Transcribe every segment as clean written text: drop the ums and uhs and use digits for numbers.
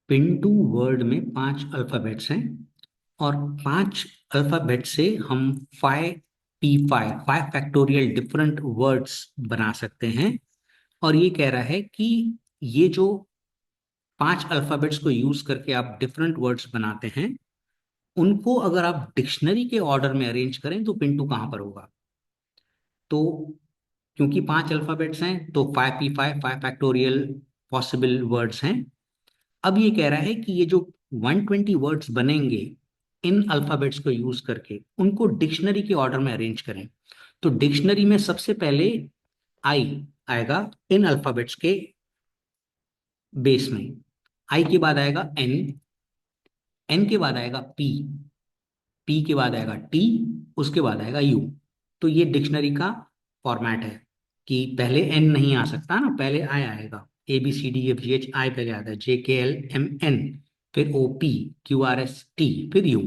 Pintu word में 5 alphabets हैं और 5 अल्फाबेट से हम 5 डिफरेंट वर्ड्स बना सकते हैं। और ये कह रहा है कि ये जो 5 अल्फाबेट्स को यूज करके आप डिफरेंट वर्ड्स बनाते हैं, उनको अगर आप डिक्शनरी के ऑर्डर में अरेंज करें तो पिंटू कहाँ पर होगा। तो क्योंकि 5 अल्फाबेट्स हैं तो 5 पॉसिबल वर्ड्स हैं। अब ये कह रहा है कि ये जो 120 वर्ड्स बनेंगे इन अल्फाबेट्स को यूज करके, उनको डिक्शनरी के ऑर्डर में अरेंज करें। तो डिक्शनरी में सबसे पहले आई आएगा इन अल्फाबेट्स के बेस में। आई के बाद आएगा एन, एन के बाद आएगा पी, पी के बाद आएगा टी, उसके बाद आएगा यू। तो ये डिक्शनरी का फॉर्मेट है कि पहले एन नहीं आ सकता ना, पहले आई आएगा। A B C D F G H I पहले आता है, J K L M N, फिर O P Q R S T, फिर यू।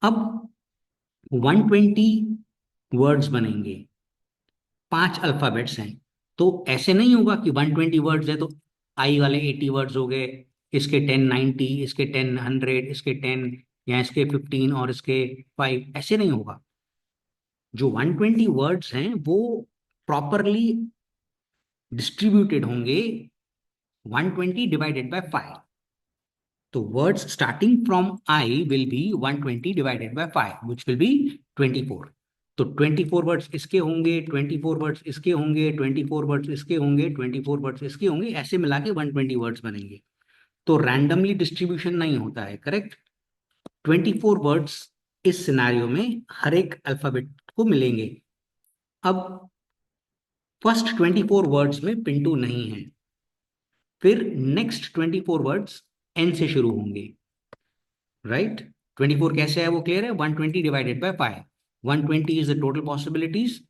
अब 120 वर्ड्स बनेंगे, 5 अल्फाबेट्स हैं। तो ऐसे नहीं होगा कि 120 वर्ड्स है तो आई वाले 80 वर्ड्स हो गए, इसके 10 90, इसके 10 100, इसके 10 या इसके 15 और इसके 5, ऐसे नहीं होगा। जो 120 वर्ड्स हैं वो प्रॉपरली डिस्ट्रीब्यूटेड होंगे, 120 डिवाइडेड बाय 5। तो words starting from I will be 120 divided by 5 which will be 24। तो 24 वर्ड्स इसके होंगे, 24 वर्ड्स इसके होंगे, 24 वर्ड्स इसके होंगे, 24 वर्ड्स इसके होंगे, ऐसे मिला के 120 वर्ड्स बनेंगे। तो रैंडमली डिस्ट्रीब्यूशन नहीं होता है, करेक्ट। 24 वर्ड्स इस सिनारियो में हर एक अल्फाबेट को मिलेंगे। अब फर्स्ट 24 वर्ड्स में पिंटू नहीं है, फिर नेक्स्ट 24 वर्ड्स एन से शुरू होंगे, राइट। 24 कैसे है वो क्लियर है, 120 divided by 5। 120 is the total possibilities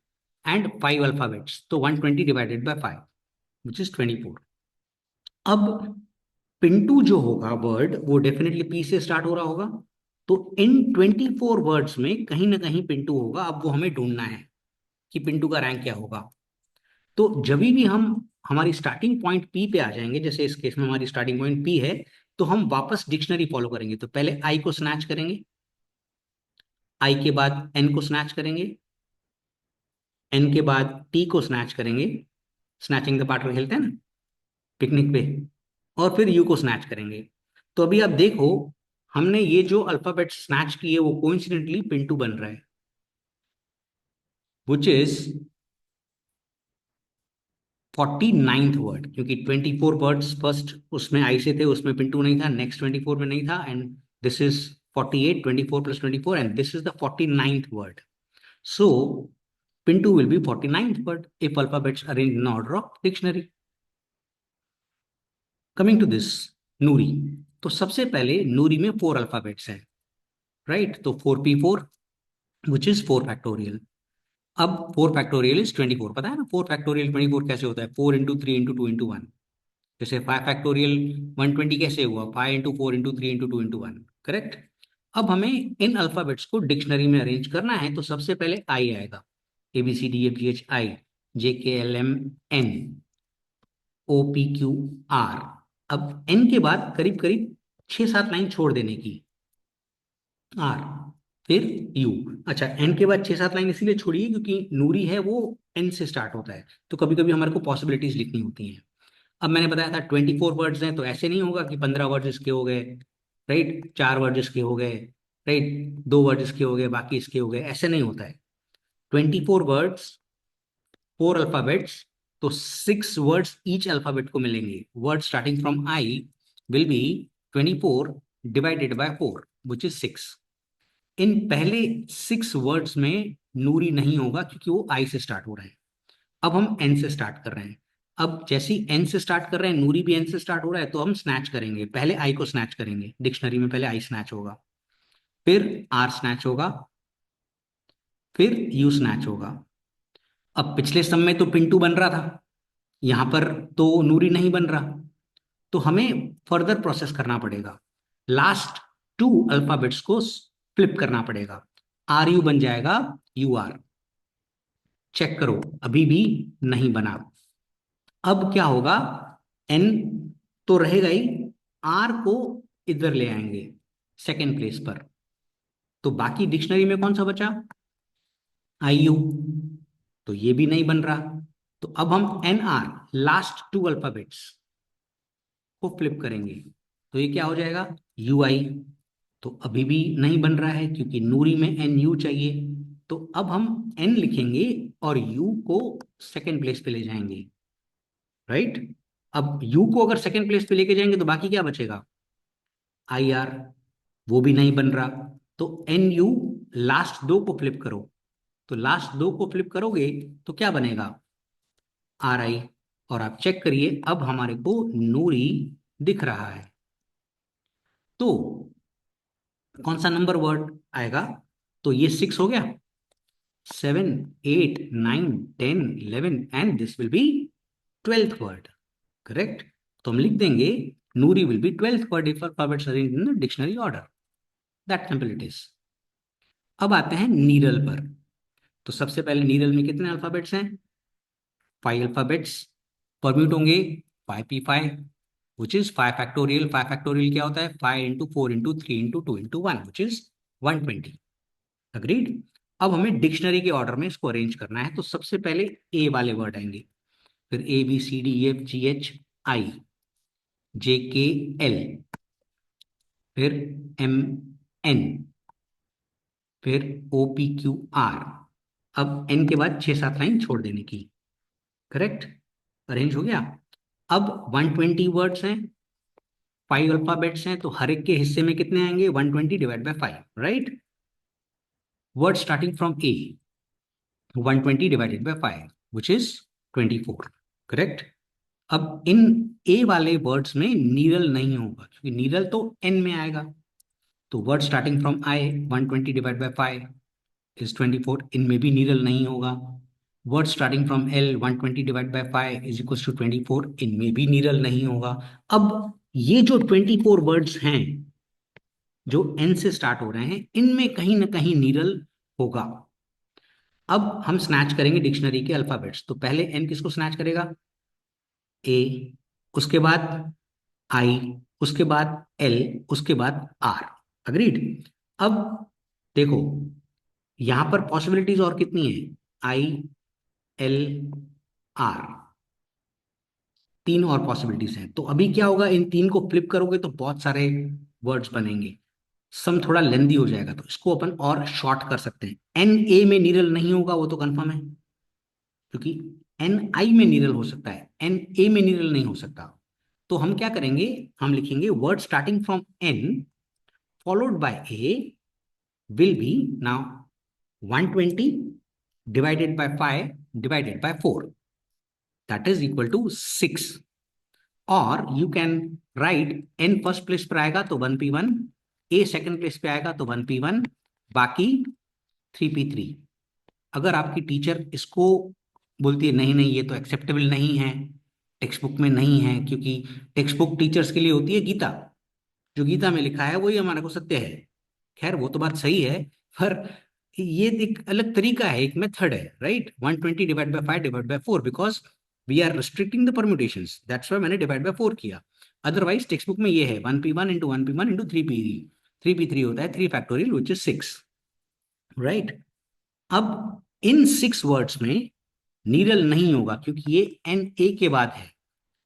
and 5 alphabets, तो 120 डिवाइडेड बाय 5 विच इज 24। अब पिंटू जो होगा वर्ड वो डेफिनेटली पी से स्टार्ट हो रहा होगा। तो इन 24 वर्ड्स में कहीं ना कहीं पिंटू होगा। अब वो हमें ढूंढना है कि पिंटू का रैंक क्या होगा। तो जब भी हम हमारी स्टार्टिंग पॉइंट पी पे आ जाएंगे, जैसे इस केस में हमारी स्टार्टिंग पॉइंट पी है, तो हम वापस डिक्शनरी फॉलो करेंगे। तो पहले आई को स्नैच करेंगे, आई के बाद एन को स्नैच करेंगे, एन के बाद टी को स्नैच करेंगे, स्नैचिंग द पार्टनर खेलते हैं ना पिकनिक पे, और फिर यू को स्नैच करेंगे। तो अभी आप देखो, हमने ये जो अल्फाबेट स्नैच किए वो कोइंसिडेंटली पिंटू बन रहा है, विच इज 49th वर्ड। क्योंकि 24 वर्ड्स फर्स्ट उसमें आई से थे, उसमें पिंटू नहीं था, नेक्स्ट 24 में नहीं था, and this is 48, 24 plus 24, and this is the 49th word. So Pintu will be 49th word if alphabets arrange in order of dictionary. Coming to this, Noori. तो सबसे पहले नूरी में 4 अल्फाबेट्स हैं, राइट। तो 4p4 विच इज 4 फैक्टोरियल। अब 4 factorial is 24, पता है ना 4 फैक्टोरियल 24 कैसे होता है, 4 इंटू 3 इंटू 2 इंटू 1। जैसे 5 फैक्टोरियल 120 कैसे हुआ, 5 into 4 into 3 into 2 into 1, correct. अब हमें इन अल्फाबेट्स को डिक्शनरी में अरेंज करना है। तो सबसे पहले आई आएगा, A B C D F G H I, J K L M N, O P Q R. अब एन के बाद करीब करीब 6 7 लाइन छोड़ देने की, आर, फिर यू। अच्छा, एन के बाद 6 7 लाइन इसीलिए छोड़िए क्योंकि नूरी है वो एन से स्टार्ट होता है, तो कभी कभी हमारे को पॉसिबिलिटीज लिखनी होती हैं। अब मैंने बताया था 24 वर्ड्स हैं, तो ऐसे नहीं होगा कि 15 वर्ड्स इसके हो गए, राइट, 4 वर्ड इसके हो गए, राइट, 2 वर्ड इसके हो गए, बाकी इसके हो गए, ऐसे नहीं होता है। 24 वर्ड्स, 4 अल्फाबेट्स, तो 6 वर्ड्स ईच अल्फाबेट को मिलेंगे। Word starting from I will be 24 divided by 4 which is 6। इन पहले 6 वर्ड्स में नूरी नहीं होगा क्योंकि वो आई से स्टार्ट हो रहे हैं। अब हम एन से स्टार्ट कर रहे हैं। अब जैसे ही एन से स्टार्ट कर रहे हैं, नूरी भी एन से स्टार्ट हो रहा है, तो हम स्नैच करेंगे। पहले आई को स्नैच करेंगे, डिक्शनरी में पहले आई स्नैच होगा, फिर आर स्नैच होगा, फिर यू स्नैच होगा। अब पिछले सम में तो पिंटू बन रहा था, यहां पर तो नूरी नहीं बन रहा, तो हमें फर्दर प्रोसेस करना पड़ेगा। लास्ट 2 अल्फाबेट्स को फ्लिप करना पड़ेगा, आर यू बन जाएगा यू आर। चेक करो, अभी भी नहीं बना। अब क्या होगा, एन तो रहेगा ही, आर को इधर ले आएंगे सेकेंड प्लेस पर, तो बाकी डिक्शनरी में कौन सा बचा? I U. तो ये भी नहीं बन रहा। तो अब हम N R, last two alphabets को फ्लिप करेंगे, तो ये क्या हो जाएगा? U I. तो अभी भी नहीं बन रहा है क्योंकि नूरी में एन यू चाहिए। तो अब हम एन लिखेंगे और यू को सेकेंड प्लेस पे ले जाएंगे, राइट। अब यू को अगर सेकेंड प्लेस पे लेके जाएंगे तो बाकी क्या बचेगा? I R. वो भी नहीं बन रहा। तो एन यू, लास्ट दो को फ्लिप करो। तो लास्ट दो को फ्लिप करोगे तो क्या बनेगा? आर आई। और आप चेक करिए, अब हमारे को नूरी दिख रहा है। तो कौन सा नंबर वर्ड आएगा? तो ये 6 हो गया, 7, 8, 9, 10, 11 and this will be 12th word, correct. तो हम लिख देंगे Noori will be 12th word if alphabets arranged in the dictionary order. That simple it is. अब आते हैं नीरल पर। तो सबसे पहले नीरल में कितने अल्फाबेट्स हैं? 5 अल्फाबेट्स। परम्यूट होंगे 5p5, which is 5 factorial। 5 factorial क्या होता है? 5 into 4 into 3 into 2 into 1, which is 120। Agreed. अब हमें डिक्शनरी के ऑर्डर में इसको अरेंज करना है, तो सबसे पहले ए वाले वर्ड आएंगे, फिर A B C D E F G H I J K L, फिर एम एन, फिर ओ पी क्यू आर। अब एन के बाद 6-7 लाइन छोड़ देने की, करेक्ट। अरेंज हो गया। अब 120 वर्ड्स हैं, 5 अल्फाबेट्स हैं, तो हर एक के हिस्से में कितने आएंगे? 120 divide by 5, right. Word starting from A, 120 divided by 5 which is 24, correct. अब इन ए वाले वर्ड्स में नीरल नहीं होगा क्योंकि नीरल तो एन में आएगा। तो word starting from I, 120 divide by 5 is 24, इनमें भी नीरल नहीं होगा। Word starting from L, 120 divide by 5 is equal to 24, इनमें भी नीरल नहीं होगा। अब ये जो 24 वर्ड्स हैं जो एन से स्टार्ट हो रहे हैं, इनमें कहीं ना कहीं नीरल होगा। अब हम स्नैच करेंगे डिक्शनरी के अल्फाबेट्स। तो पहले एन किसको स्नैच करेगा? ए, उसके बाद आई, उसके बाद एल, उसके बाद आर। अग्रीड। अब देखो, यहां पर पॉसिबिलिटीज और कितनी है? आई, एल, आर, तीन और पॉसिबिलिटीज हैं। तो अभी क्या होगा, इन तीन को फ्लिप करोगे तो बहुत सारे वर्ड्स बनेंगे, सम थोड़ा लेंदी हो जाएगा, तो इसको अपन और शॉर्ट कर सकते हैं। एन ए में नीरल नहीं होगा वो तो कंफर्म है, क्योंकि एन आई में नीरल हो सकता है, एन ए में नीरल नहीं हो सकता। तो हम क्या करेंगे, हम लिखेंगे word starting from N followed by A will be now 120 divided by 5 divided by 4, that is equal to 6। और you can write N first place पर आएगा तो 1p1, ए सेकंड प्लेस पे आएगा तो 1p1, बाकी 3p3। अगर आपकी टीचर इसको बोलती है नहीं नहीं ये तो एक्सेप्टेबल नहीं है, टेक्स्ट बुक में नहीं है, क्योंकि टेक्स्ट बुक टीचर्स के लिए होती है गीता, जो गीता में लिखा है वही हमारे को सत्य है। खैर वो तो बात सही है, पर ये एक अलग तरीका है, एक मेथड है, right. 120 divide by 5 divide by 4, because we are restricting the permutations, that's why मैंने डिवाइड बाय 4 किया। अदरवाइज टेक्स्ट बुक में ये है 1p1 into 1p1 into 3p3, 3p3 होता है 3 फैक्टोरियल विच इज 6, राइट। अब इन 6 वर्ड्स में नीरल नहीं होगा क्योंकि ये एन ए के बाद है,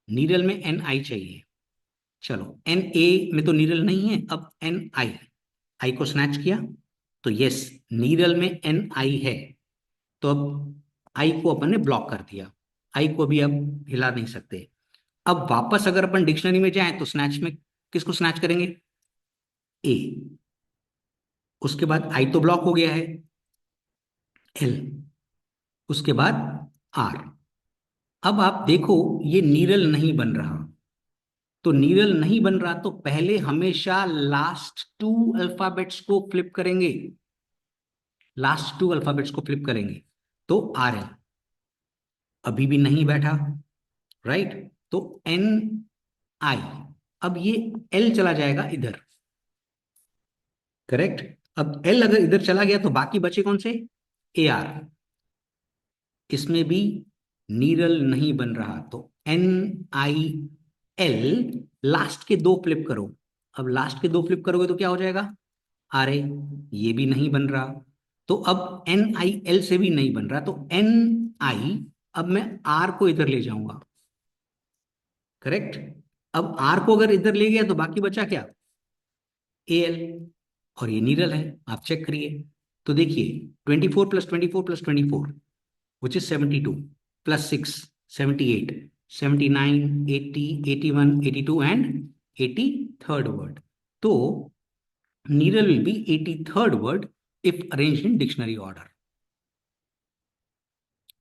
नीरल में एन आई चाहिए। चलो एन ए में तो नीरल नहीं है, अब एन आई, आई को स्नैच किया तो यस नीरल में एन आई है। तो अब आई को अपन ने ब्लॉक कर दिया, आई को भी अब हिला नहीं सकते। अब वापस अगर अपन डिक्शनरी में जाएं तो स्नैच में किसको स्नैच करेंगे? ए, उसके बाद आई तो ब्लॉक हो गया है, एल, उसके बाद आर। अब आप देखो ये नीरल नहीं बन रहा। तो नीरल नहीं बन रहा तो पहले हमेशा लास्ट टू अल्फाबेट्स को फ्लिप करेंगे, लास्ट टू अल्फाबेट्स को फ्लिप करेंगे। तो आर एल अभी भी नहीं बैठा, राइट। तो एन आई, अब ये एल चला जाएगा इधर, करेक्ट। अब एल अगर इधर चला गया तो बाकी बचे कौन से? ए आर, इसमें भी नीरल नहीं बन रहा, तो एन आई एल, लास्ट के दो फ्लिप करो। अब लास्ट के दो फ्लिप करोगे तो क्या हो जाएगा? R A. ये भी नहीं बन रहा। तो अब एन आई एल से भी नहीं बन रहा, तो एन आई, अब मैं आर को इधर ले जाऊंगा। करेक्ट। अब आर को अगर इधर ले गया तो बाकी बचा क्या? A L. और ये नीरल है, आप चेक करिए। तो देखिए, 24 + 24 + 24 which is 72, +6 78, 79 80 81 82 and 83rd word. तो Niral will be 83rd word if arranged in dictionary order.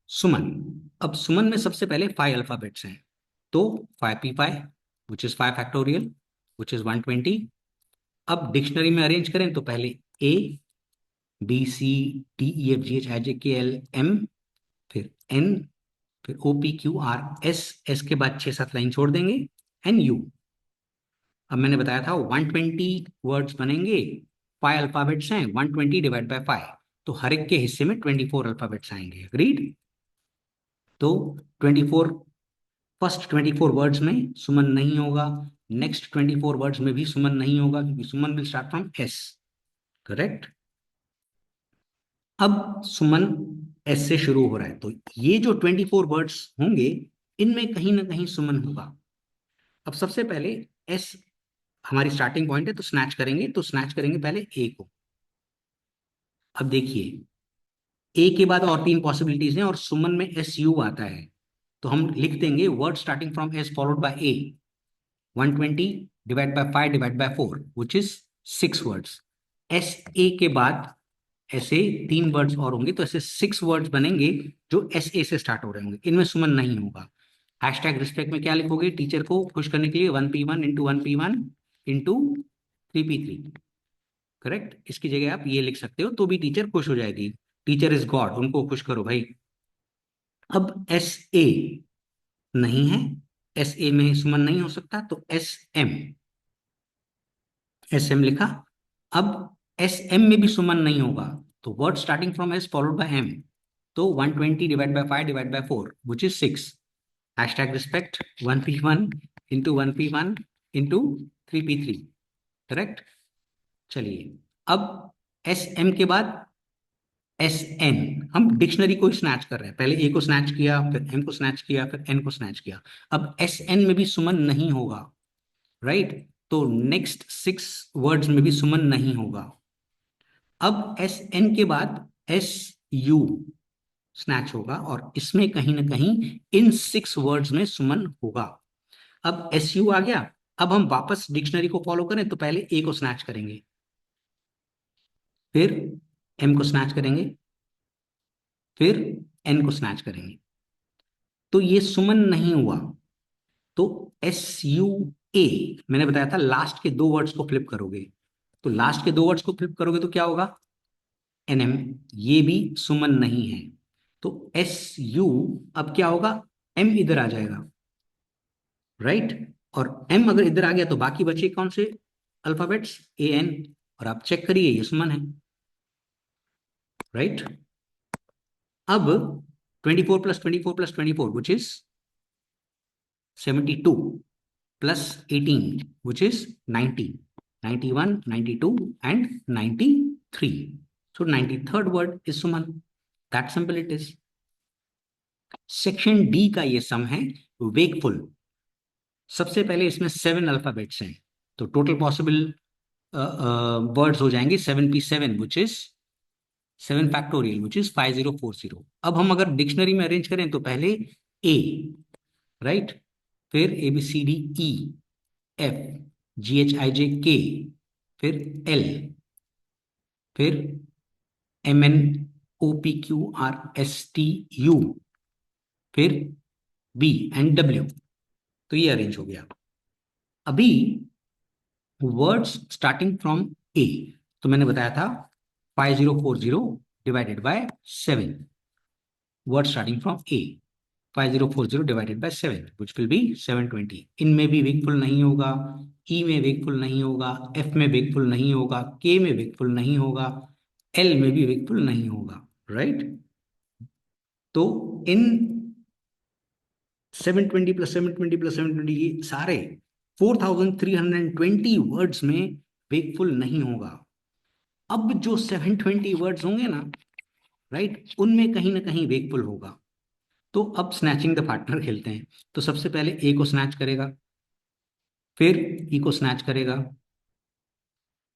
Suman. अब सुमन में सबसे पहले 5 अल्फाबेट्स हैं। तो 5p5 which is 5 factorial which is 120। अब डिक्शनरी में अरेंज करें तो पहले A, B C, D E F G H I J K L M, फिर एन, फिर O P Q R S, S के बाद 6 7 लाइन छोड़ देंगे, एन यू। अब मैंने बताया था 120 वर्ड्स बनेंगे, 5 अल्फाबेट्स हैं, 120 डिवाइड बाय 5, तो हर एक के हिस्से में 24 अल्फाबेट्स आएंगे। अग्रीड? तो 24, फर्स्ट 24 वर्ड्स में सुमन नहीं होगा, नेक्स्ट 24 वर्ड्स में भी सुमन नहीं होगा, क्योंकि Suman will start from S. Correct. अब सुमन एस से शुरू हो रहा है, तो ये जो 24 वर्ड्स होंगे, इनमें कहीं ना कहीं सुमन होगा। अब सबसे पहले एस हमारी स्टार्टिंग पॉइंट है, तो स्नैच करेंगे, तो स्नैच करेंगे पहले ए को। अब देखिए, ए के बाद और 3 पॉसिबिलिटीज हैं, और सुमन में एस यू आता है, तो हम लिख देंगे word starting from S followed by A. 120 divide by 5 divide by 4 which is 6 words. S A के बाद ऐसे 3 वर्ड्स और होंगे, तो ऐसे 6 वर्ड्स बनेंगे जो एस ए से स्टार्ट हो रहे होंगे, इनमें सुमन नहीं होगा। हैशटैग रिस्पेक्ट में क्या लिखोगे टीचर को खुश करने के लिए? 1p1 × 1p1 × 3p3। करेक्ट। इसकी जगह आप ये लिख सकते हो, तो भी टीचर खुश हो जाएगी। टीचर इज गॉड, उनको खुश करो भाई। अब एस ए नहीं है, एस ए में सुमन नहीं हो सकता, तो एस एम। एस एम लिखा। अब एस एम में भी सुमन नहीं होगा, तो word starting from S followed by M, तो 120 divide by 5 divide by 4 which is 6। Hashtag respect 1p1 × 1p1 × 3p3। Correct. चलिए, अब एस एम के बाद एस एन। हम डिक्शनरी को स्नैच कर रहे हैं, पहले ए को स्नैच किया, फिर एम को स्नैच किया, फिर एन को स्नैच किया। अब एस एन में भी सुमन नहीं होगा, राइट? तो नेक्स्ट 6 वर्ड्स में भी सुमन नहीं होगा। अब एस एन के बाद एस यू स्नैच होगा, और इसमें कहीं ना कहीं इन 6 वर्ड्स में सुमन होगा। अब एस यू आ गया। अब हम वापस डिक्शनरी को फॉलो करें, तो पहले ए को स्नैच करेंगे, फिर एम को स्नैच करेंगे, फिर एन को स्नैच करेंगे, तो ये सुमन नहीं हुआ। तो एस यू ए, मैंने बताया था लास्ट के 2 वर्ड्स को फ्लिप करोगे, तो लास्ट के 2 वर्ड्स को फ्लिप करोगे तो क्या होगा? N M. ये भी सुमन नहीं है, तो एस यू, अब क्या होगा? एम इधर आ जाएगा, राइट? और एम अगर इधर आ गया तो बाकी बचे कौन से अल्फाबेट्स? A N. और आप चेक करिए, ये सुमन है, राइट? अब 24 + 24 + 24 which is 72, +18 which is 90, 91 92 and 93, so 93rd word is suman. That simple it is. Section D का ये सम है, वेकफुल। सबसे पहले इसमें 7 अल्फाबेट्स हैं, तो टोटल पॉसिबल वर्ड्स हो जाएंगे 7p7 which is 7 factorial which is 5040। अब हम अगर डिक्शनरी में अरेंज करें, तो पहले ए, राइट, फिर A B C D E F G H I J K, फिर एल, फिर M N O P Q R S T U, फिर बी एंड डब्ल्यू। तो ये अरेंज हो गया। अभी वर्ड्स स्टार्टिंग फ्रॉम ए, तो मैंने बताया था 5040 divided by 7, word starting from A, 5040 divided by 7 which will be 720। इनमें भी वेकफुल नहीं होगा, ई में वेकफुल नहीं होगा, एफ में वेकफुल नहीं होगा, के में वेकफुल नहीं होगा, एल में भी वेकफुल नहीं होगा, राइट? तो इन 720 प्लस 720 प्लस 720, ये सारे 4320 वर्ड्स में वेकफुल नहीं होगा। अब जो 720 वर्ड्स होंगे ना, राइट, उनमें कहीं ना कहीं वेकफुल होगा। तो अब स्नैचिंग द पार्टनर खेलते हैं। तो सबसे पहले ए को स्नैच करेगा, फिर ई को स्नैच करेगा,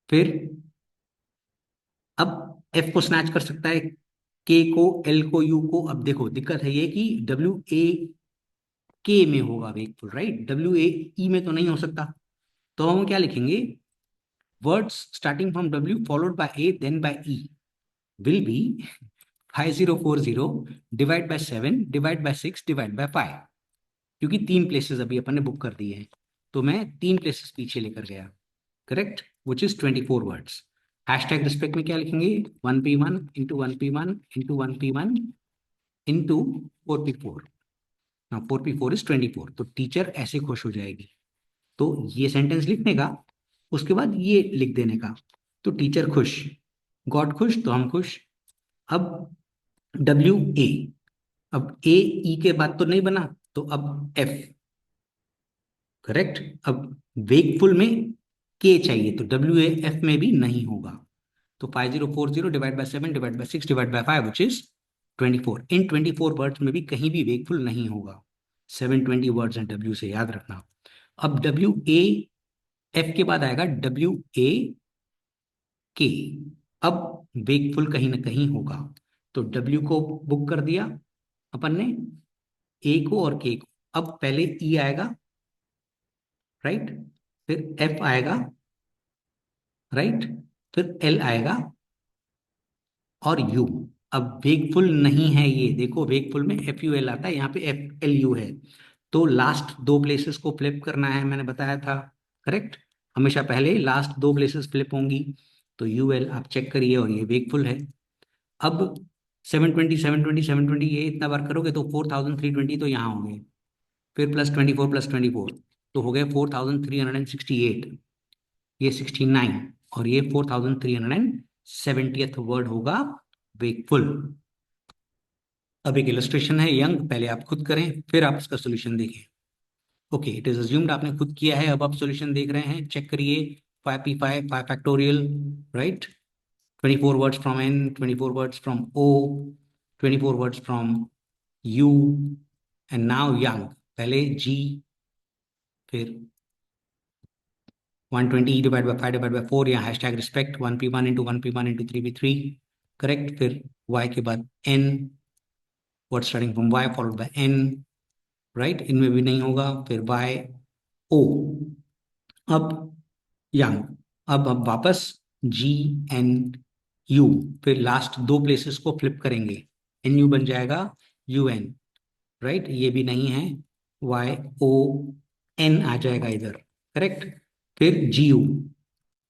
फिर अब एफ को स्नैच कर सकता है, के को, एल को, यू को। अब देखो दिक्कत है ये कि डब्ल्यू ए के में होगा वेकफुल, राइट, डब्ल्यू ए ई में तो नहीं हो सकता। तो हम क्या लिखेंगे, words starting from W followed by A then by E will be 5040 divide by 7 divide by 6 divide by 5। क्योंकि 3 प्लेसेस अभी अपन ने बुक कर दिए हैं, तो मैं 3 प्लेसेस पीछे लेकर गया, correct, which is 24 words. Hashtag respect में क्या लिखेंगे, 1p1 into 1p1 into 1p1 into 4p4। ना 4p4 इज 24, तो टीचर ऐसे खुश हो जाएगी। तो ये सेंटेंस लिखने का, उसके बाद ये लिख देने का, तो टीचर खुश, गॉड खुश, तो हम खुश। अब डब्ल्यू ए, अब ए ई के बाद तो नहीं बना, तो अब एफ, करेक्ट। अब वेकफुल में के चाहिए, तो डब्ल्यू ए एफ में भी नहीं होगा। तो 5040 divide by 7 divide by 6 divide by 5 which is 24। In 24 words में भी कहीं भी वेकफुल नहीं होगा। 720 वर्ड्स हैं डब्ल्यू से, याद रखना। अब डब्ल्यू ए एफ के बाद आएगा डब्ल्यू ए के। अब वेकफुल कहीं ना कहीं होगा। तो डब्ल्यू को बुक कर दिया अपन ने, ए को और के को। अब पहले ई आएगा, राइट, फिर एफ आएगा, राइट, फिर एल आएगा और यू। अब वेकफुल नहीं है ये, देखो वेकफुल में एफ यू एल आता है, यहाँ पे एफ एल यू है। तो लास्ट 2 प्लेसेस को फ्लिप करना है, मैंने बताया था, करेक्ट। हमेशा पहले लास्ट 2 प्लेसेस फ्लिप होंगी। तो यू एल आप चेक करिए, और ये वेकफुल है। अब 720 720 720 ये इतना बार करोगे तो 4320 तो यहाँ होंगे, फिर +24 +24 तो हो गए 4368, ये 69, और ये 4370th वर्ड होगा वेकफुल। अब एक इलस्ट्रेशन है यंग, पहले आप खुद करें फिर आप इसका सोल्यूशन देखें। ओके, इट इज अज्यूम्ड आपने खुद किया है, अब आप सोल्यूशन देख रहे हैं, चेक करिए। 5p5 5 factorial, right, 24 words from N, 24 words from O, 24 words from U, and now यंग। पहले जी, फिर 120 डिवाइड बाय 5 डिवाइड बाय 4, या hashtag respect 1p1 into 1p1 into 3p3, correct. फिर y के बाद n, word starting from y followed by n, right, इनमें भी नहीं होगा। फिर y o, अब यंग। अब वापस जी एन यू, फिर लास्ट 2 प्लेसेस को फ्लिप करेंगे, एन यू बन जाएगा यू एन, राइट, ये भी नहीं है, वाई ओ एन आ जाएगा इधर, करेक्ट। फिर जी यू,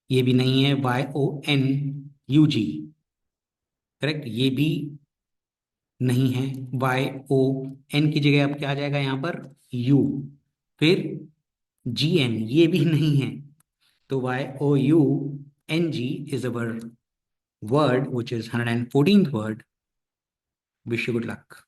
ये भी नहीं है, Y O N U G, correct, ये भी नहीं है, वाई ओ एन की जगह अब क्या आ जाएगा यहाँ पर, यू। फिर जी एन, ये भी नहीं है, तो Y O U N G is our word which is 114th word. Wish you good luck.